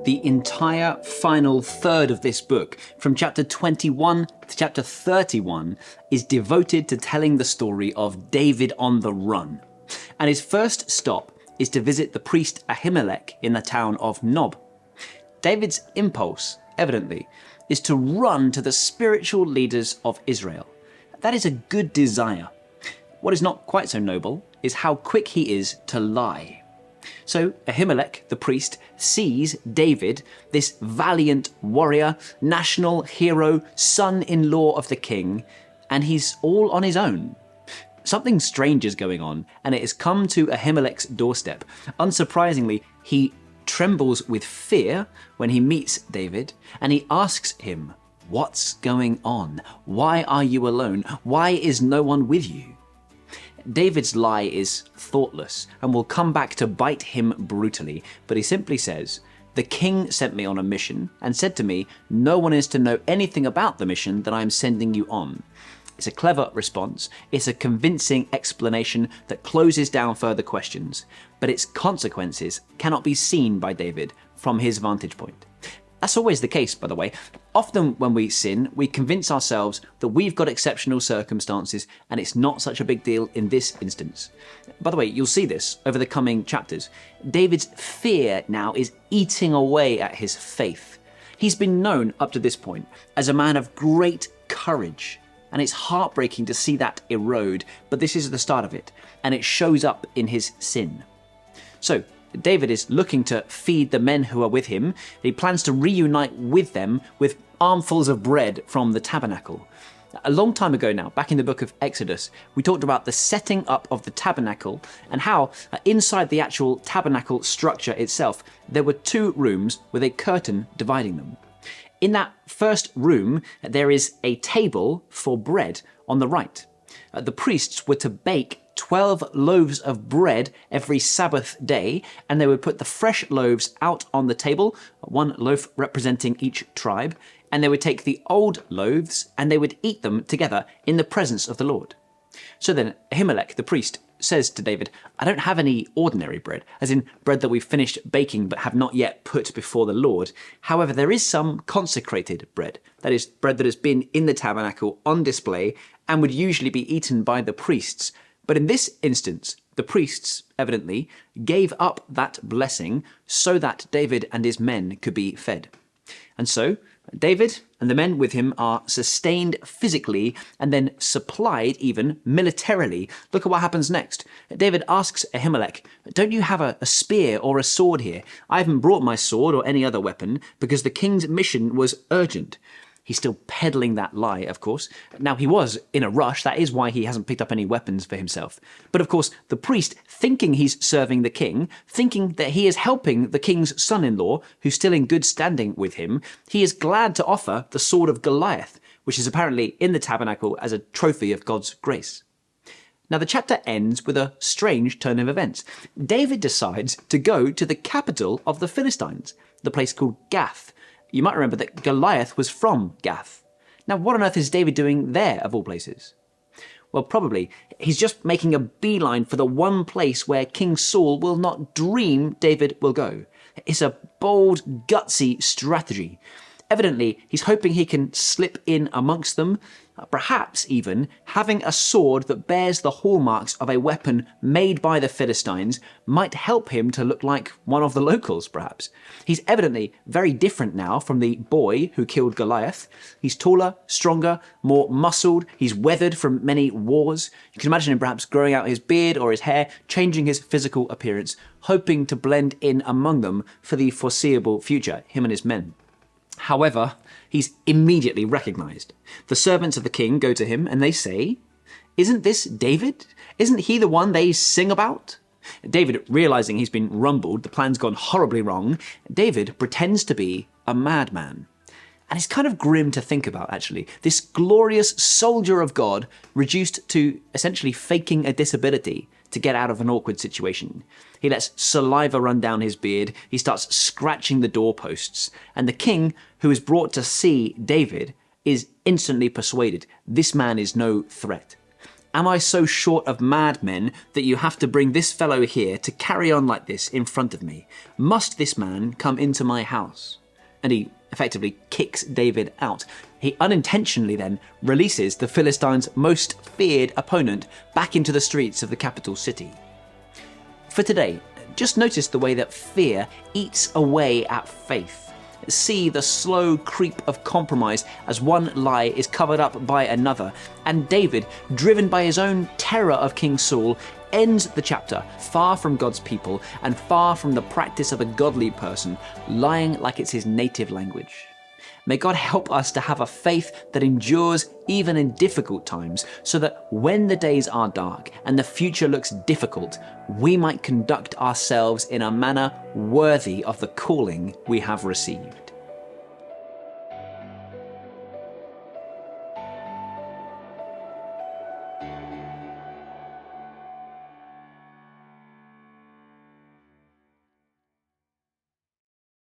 The entire final third of this book, from chapter 21 to chapter 31, is devoted to telling the story of David on the run. And his first stop is to visit the priest Ahimelech in the town of Nob. David's impulse, evidently, is to run to the spiritual leaders of Israel. That is a good desire. What is not quite so noble is how quick he is to lie. So Ahimelech, the priest, sees David, this valiant warrior, national hero, son-in-law of the king, and he's all on his own. Something strange is going on, and it has come to Ahimelech's doorstep. Unsurprisingly, he trembles with fear when he meets David, and he asks him, "What's going on? Why are you alone? Why is no one with you?" David's lie is thoughtless and will come back to bite him brutally, but he simply says, "The king sent me on a mission and said to me, no one is to know anything about the mission that I am sending you on." It's a clever response, it's a convincing explanation that closes down further questions, but its consequences cannot be seen by David from his vantage point. That's always the case, by the way. Often when we sin, we convince ourselves that we've got exceptional circumstances and it's not such a big deal in this instance. By the way, you'll see this over the coming chapters. David's fear now is eating away at his faith. He's been known up to this point as a man of great courage, and it's heartbreaking to see that erode, but this is the start of it, and it shows up in his sin. So, David is looking to feed the men who are with him. He plans to reunite with them with armfuls of bread from the tabernacle. A long time ago now, back in the book of Exodus, we talked about the setting up of the tabernacle and how inside the actual tabernacle structure itself, there were two rooms with a curtain dividing them. In that first room, there is a table for bread on the right. The priests were to bake 12 loaves of bread every Sabbath day, and they would put the fresh loaves out on the table, one loaf representing each tribe, and they would take the old loaves and they would eat them together in the presence of the Lord. So then Ahimelech, the priest, says to David, "I don't have any ordinary bread, as in bread that we've finished baking but have not yet put before the Lord. However, there is some consecrated bread, that is, bread that has been in the tabernacle on display and would usually be eaten by the priests. But in this instance, the priests, evidently, gave up that blessing so that David and his men could be fed. And so, David and the men with him are sustained physically and then supplied even militarily. Look at what happens next. David asks Ahimelech, "Don't you have a spear or a sword here? I haven't brought my sword or any other weapon because the king's mission was urgent." He's still peddling that lie, of course. Now, he was in a rush. That is why he hasn't picked up any weapons for himself. But of course, the priest, thinking he's serving the king, thinking that he is helping the king's son-in-law, who's still in good standing with him, he is glad to offer the sword of Goliath, which is apparently in the tabernacle as a trophy of God's grace. Now, the chapter ends with a strange turn of events. David decides to go to the capital of the Philistines, the place called Gath. You might remember that Goliath was from Gath. Now, what on earth is David doing there, of all places? Well, probably he's just making a beeline for the one place where King Saul will not dream David will go. It's a bold, gutsy strategy. Evidently, he's hoping he can slip in amongst them, perhaps even having a sword that bears the hallmarks of a weapon made by the Philistines might help him to look like one of the locals, perhaps. He's evidently very different now from the boy who killed Goliath. He's taller, stronger, more muscled. He's weathered from many wars. You can imagine him perhaps growing out his beard or his hair, changing his physical appearance, hoping to blend in among them for the foreseeable future, him and his men. However, he's immediately recognized. The servants of the king go to him and they say, "Isn't this David? Isn't he the one they sing about?" David, realizing he's been rumbled, the plan's gone horribly wrong, David pretends to be a madman. And it's kind of grim to think about, actually. This glorious soldier of God reduced to essentially faking a disability to get out of an awkward situation. He lets saliva run down his beard, he starts scratching the doorposts, and the king, who is brought to see David, is instantly persuaded this man is no threat. Am I so short of madmen that you have to bring this fellow here to carry on like this in front of me? Must this man come into my house?" And he effectively kicks David out. He unintentionally then releases the Philistines' most feared opponent back into the streets of the capital city. For today, just notice the way that fear eats away at faith. See the slow creep of compromise as one lie is covered up by another, and David, driven by his own terror of King Saul, ends the chapter far from God's people and far from the practice of a godly person, lying like it's his native language. May God help us to have a faith that endures even in difficult times, so that when the days are dark and the future looks difficult, we might conduct ourselves in a manner worthy of the calling we have received.